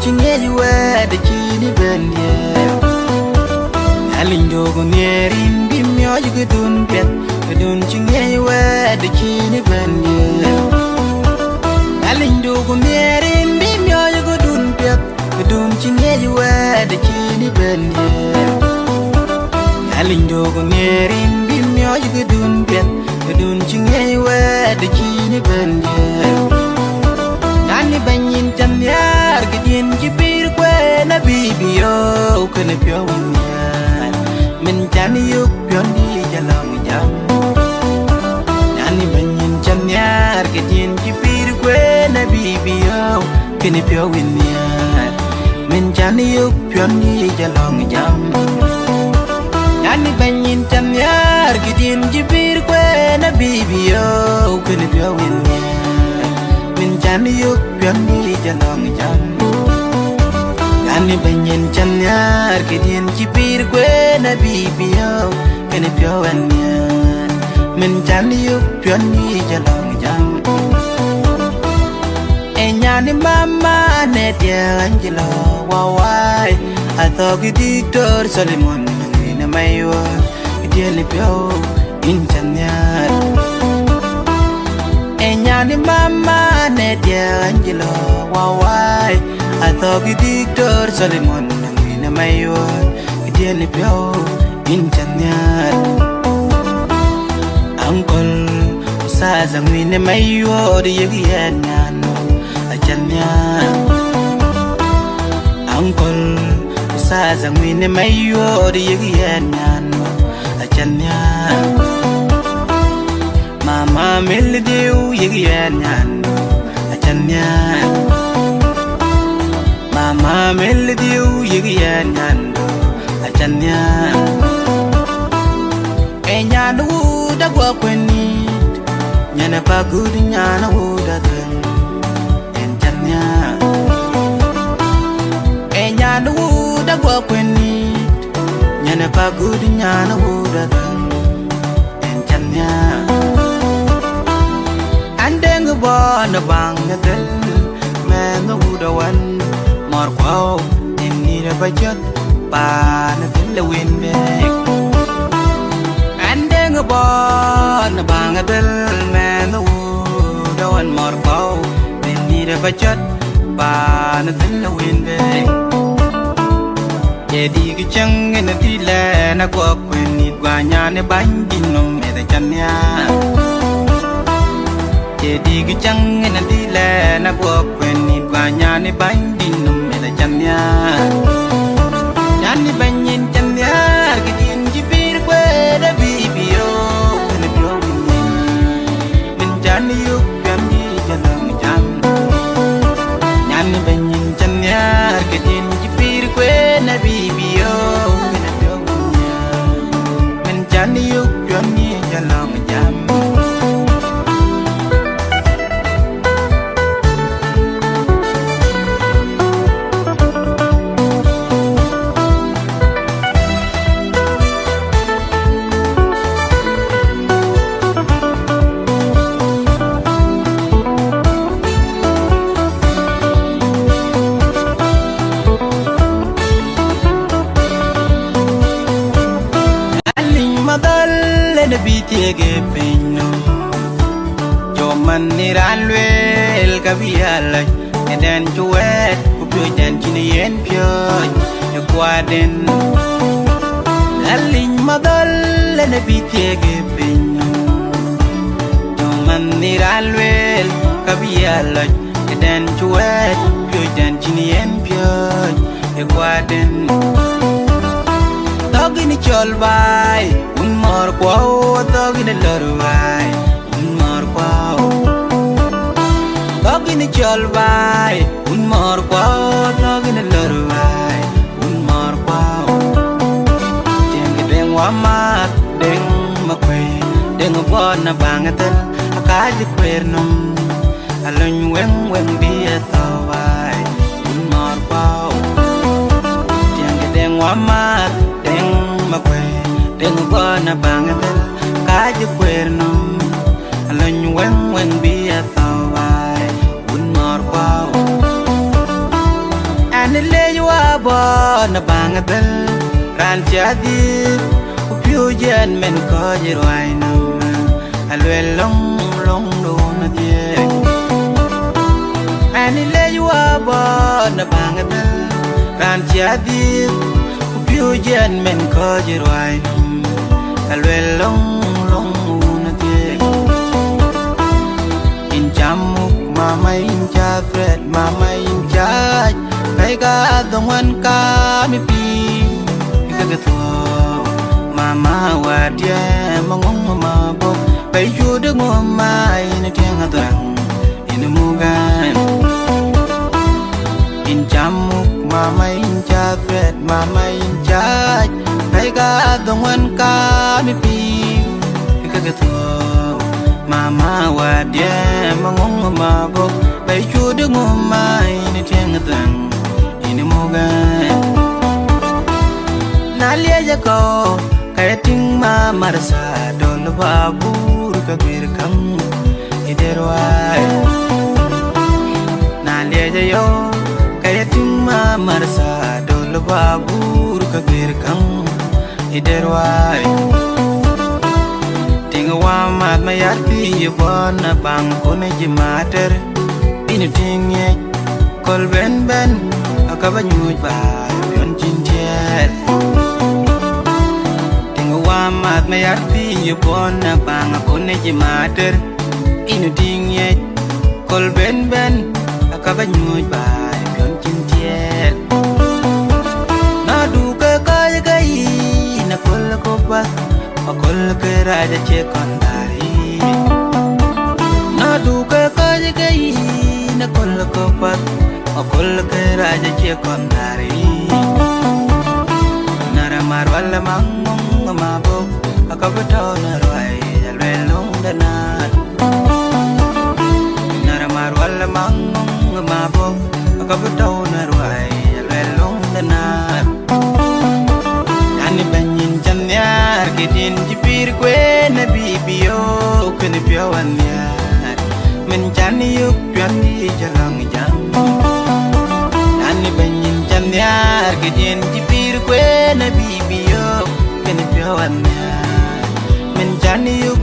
chinge juwe de chini bende Alinjo gunerin bimyo jugudun pet Gudun chinge juwe de chini bende Alinjo gunerin bimyo jugudun pet Gudun chinge juwe de chini bende Alinjo gunerin bimyo jugudun pet Gudun chinge juwe de chini bende Nani banyin chamyar Gidin jibir kwe na bibiyo Kene pyo winyar Min chani yuk pyon di jalong jam Nani banyin chamyar Gidin jibir kwe na bibiyo Kene pyo winyar Min chani yuk pyon di jalong jam Nani banyin chamyar Gidin jibir kwe na bibiyo Kene pyo winyar Min chani yuk pyon di jalong jam Gani banyin chanyar Kedien jipir kwe na bibiyo Kene pyo wanyan Min chani yuk pyon di jalong jam Enyani mama netia Angelo wawai Athogi diktor Solomon Nangina maywa Kedien pyo in chanyar Enyani mama netia Angelo wawai Athogi diktor Solomon Nangina maywa Kedien pyo in chanyar Uncle Usaza ngwine maywa Di yagi nyano Achanyar Uncle Usaza ngwine maywa Di yagi nyano Achanyar Mama melodiu yagi nyano Achanyar Mama melodiu yagi nyano Achanyar Enyano uda gwa kwenit Nyana pagud nyana uda gen Enchanyar Enyano uda gwa kwenit Nyana pagud nyana uda gen Enchanyar Andeng bo na bang del Men uda wan Mar kwao Engira bajot Pa na del winbek Andeng bo na bang del Men uda wan mar kwao Engira bajot Pa na del winbek Jadi kicang na tila Na kwa kwenit Gwanya ne bandinum Eda chanyar Jadi kicang na tila Na kwa kwenit Gwanya ne bandinum Eda chanyar Yani banyin chanyar Gidin jibir kwe da bibiyo Kene pyo winyan Min chani yuk pyam di jalong jam Yani banyin chanyar Gidin jibir kwe na bibiyo Kene pyo winyan Min chani yuk pyam di jalong jam Bitiege peño Yo man niranluel kabiala Eden chuet Kupyo jan chini yen pyoy Yo kwaden Aling madal Lene bitiege peño Yo man niranluel kabiala Eden chuet Kupyo jan chini yen pyoy Yo kwaden Togi ni chol bay Un mar kwao Togi ni lor bay Un mar kwao Togi ni chol bay Un mar kwao Togi ni lor bay Un mar kwao Jengi deng wamak Deng makwe Deng upon na bangatel Akaji kwernum Alony weng weng biya taway Un mar kwao Jengi deng wamak Deng makwe Deng upon na bangatel Akaji kwernum Alony weng weng biya taway Un mar kwao Ani le yua bo na bangadal ran jadi piu jen men ko jirwai nam alwe long long do na die Ani le yua bo na bangadal ran jadi piu jen men ko jirwai nam alwe long long na die in jamuk mama in cha fred mama in cha Pega dongan kami pi Kagato Mama wadia mangong mabok Bayu de ngomai na tiang aturang Inamugan In jamuk mama in jafret mama in jaj Pega dongan kami pi Kagato Mama wadia mangong mabok Bayu de ngomai na tiang aturang Nalia jako kaya ting ma marasa dol babur ka birkam iderwai Nalia jayo kaya ting ma marasa dol babur ka birkam iderwai Ting wa mat mayati yubona bang kone jimater inu tingye kol ben ben Akabanyuj ba yon jinjet Tinga wamat mayarti yupon na bang akone jimater Inu dingyet kol ben ben Akabanyuj ba yon jinjet Na duka kaya gayi na kol kopa Akol ke raja cekondari Na duka kaya gayi na kol kopa Akol ke raja cekondari Nara marwala mangong mabok Akabutaw na ruay alwelong danat Nara marwala mangong mabok Akabutaw na ruay alwelong danat Yani banyin janyar Kitin jipir kwe na bibiyo Kuni piyawan yar Mencani yuk piyan di jalang jam Banyin janyar Kedian jipir kwe na bibiyo Kene piawan ya Mencani yuk